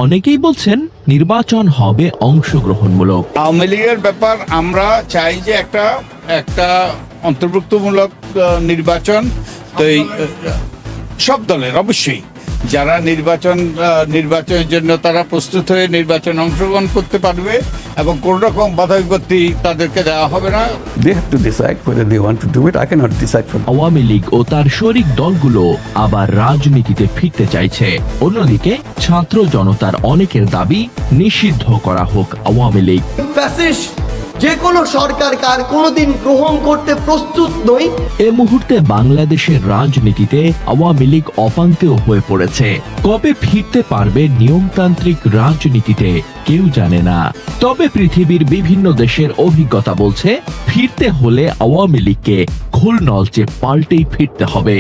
অনেকেই বলছেন নির্বাচন হবে অংশগ্রহণমূলক। আওয়ামী লীগের ব্যাপার আমরা চাই যে একটা অন্তর্ভুক্তমূলক নির্বাচন। তো এই সব দলের অবশ্যই যারা নির্বাচনের জন্য তারা প্রস্তুত হয়ে নির্বাচনে অংশগ্রহণ করতে পারবে এবং কোন রকম বাধা বিপত্তি তাদেরকে দেওয়া হবে না। They have to decide whether they want to do it. I cannot decide for them. Awami League ও তার শরিক দলগুলো আবার রাজনীতিতে ফিরতে চাইছে। অন্যদিকে ছাত্র জনতার অনেকের দাবি নিষিদ্ধ করা হোক আওয়ামী লীগ। ফ্যাসিস্ট যে কোনো সরকার কার কোনোদিন গ্রহণ করতে প্রস্তুত নই। এ মুহূর্তে বাংলাদেশের রাজনীতিতে আওয়ামী লীগ অপাঙ্ক্তেয় হয়ে পড়েছে। কবে ফিরতে পারবে নিয়মতান্ত্রিক রাজনীতিতে কেউ জানে না। তবে পৃথিবীর বিভিন্ন দেশের অভিজ্ঞতা বলছে ফিরতে হলে আওয়ামী লীগকে খোল নলচে পাল্টেই ফিরতে হবে।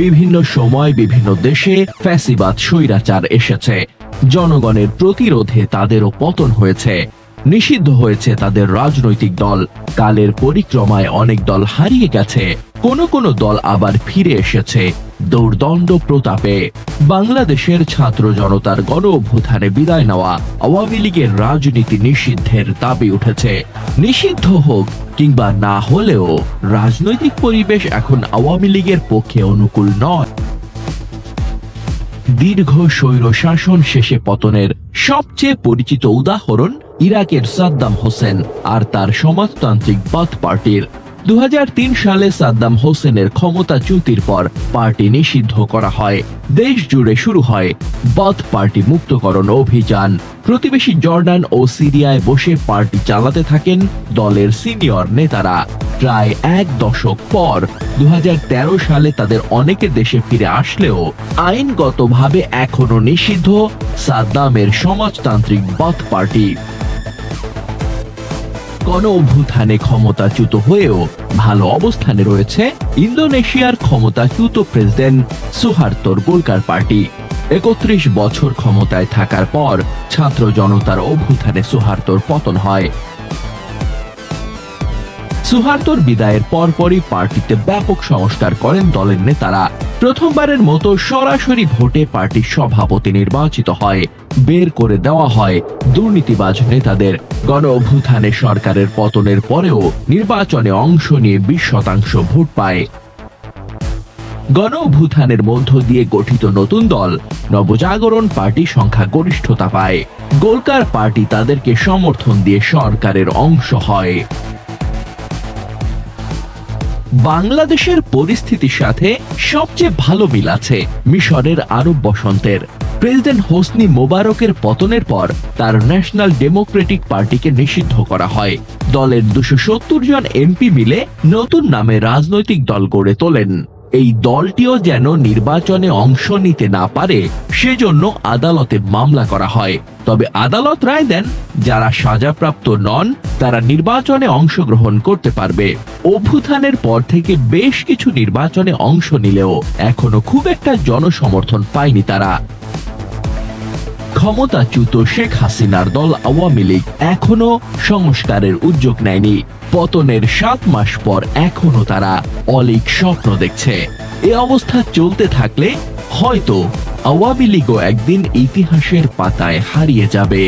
বিভিন্ন সময় বিভিন্ন দেশে ফ্যাসিবাদ স্বৈরাচার এসেছে, জনগণের প্রতিরোধে তাদেরও পতন হয়েছে, নিষিদ্ধ হয়েছে তাদের রাজনৈতিক দল। কালের পরিক্রমায় অনেক দল হারিয়ে গেছে, কোন দল আবার ফিরে এসেছে দৌর্দণ্ড প্রতাপে। বাংলাদেশের ছাত্র জনতার গণ অভ্যুত্থানে বিদায় নেওয়া আওয়ামী লীগের রাজনীতি নিষিদ্ধের দাবি উঠেছে। নিষিদ্ধ হোক কিংবা না হলেও রাজনৈতিক পরিবেশ এখন আওয়ামী লীগের পক্ষে অনুকূল নয়। দীর্ঘ স্বৈর শাসন শেষে পতনের সবচেয়ে পরিচিত উদাহরণ ইরাকের সাদ্দাম হোসেন আর তার সমাজতান্ত্রিক বাথ পার্টির। 2003 সালে সাদ্দাম হোসেনের ক্ষমতাচ্যুতির পর পার্টি নিষিদ্ধ করা হয়। দেশ জুড়ে শুরু হয় বাথ পার্টি মুক্তকরণ অভিযান। প্রতিবেশী জর্ডান ও সিরিয়ায় বসে পার্টি চালাতে থাকেন দলের সিনিয়র নেতারা। প্রায় এক দশক পর 2013 সালে তাদের অনেকে দেশে ফিরে আসলেও আইনগতভাবে এখনো নিষিদ্ধ সাদ্দামের সমাজতান্ত্রিক বাথ পার্টি। গণ অভ্যুত্থানে ক্ষমতাচ্যুত হয়েও ভালো অবস্থানে রয়েছে ইন্দোনেশিয়ার ক্ষমতাচ্যুত প্রেসিডেন্ট সুহার্তোর গোলকার পার্টি। 31 বছর ক্ষমতায় থাকার পর ছাত্র জনতার অভ্যুত্থানে সুহার্তোর পতন হয়। সুহার্তোর বিদায়ের পরপরই পার্টিতে ব্যাপক সংস্কার করেন দলের নেতারা। প্রথমবারের মতো সরাসরি ভোটে পার্টির সভাপতি নির্বাচিত হয়। বের করে দেওয়া হয় দুর্নীতিবাজ নেতাদের। গণ অভ্যুত্থানে সরকারের পতনের পরেও নির্বাচনে অংশ নিয়ে 20% ভোট পায়। গণ অভ্যুত্থানের মধ্য দিয়ে গঠিত নতুন দল নবজাগরণ পার্টি সংখ্যাগরিষ্ঠতা পায়। গোলকার পার্টি তাদেরকে সমর্থন দিয়ে সরকারের অংশ হয়। বাংলাদেশের পরিস্থিতির সাথে সবচেয়ে ভালো মিল আছে মিশরের আরব বসন্তের। প্রেসিডেন্ট হোসনি মোবারকের পতনের পর তার ন্যাশনাল ডেমোক্রেটিক পার্টিকে নিষিদ্ধ করা হয়। দলের 270 জন এমপি মিলে নতুন নামে রাজনৈতিক দল গড়ে তোলেন। এই দলটিও যেন নির্বাচনে অংশ নিতে না পারে সেজন্য আদালতে মামলা করা হয়। তবে আদালত রায় দেন যারা সাজাপ্রাপ্ত নন তারা নির্বাচনে অংশগ্রহণ করতে পারবে। অভ্যুত্থানের পর থেকে বেশ কিছু নির্বাচনে অংশ নিলেও এখনো খুব একটা জনসমর্থন পায়নি তারা। ক্ষমতাচ্যুত শেখ হাসিনার দল আওয়ামী লীগ এখনো সংস্কারের উদ্যোগ নেয়নি। পতনের 7 মাস পর এখনো তারা অলীক স্বপ্ন দেখছে। এ অবস্থা চলতে থাকলে হয়তো আওয়ামী লীগও একদিন ইতিহাসের পাতায় হারিয়ে যাবে।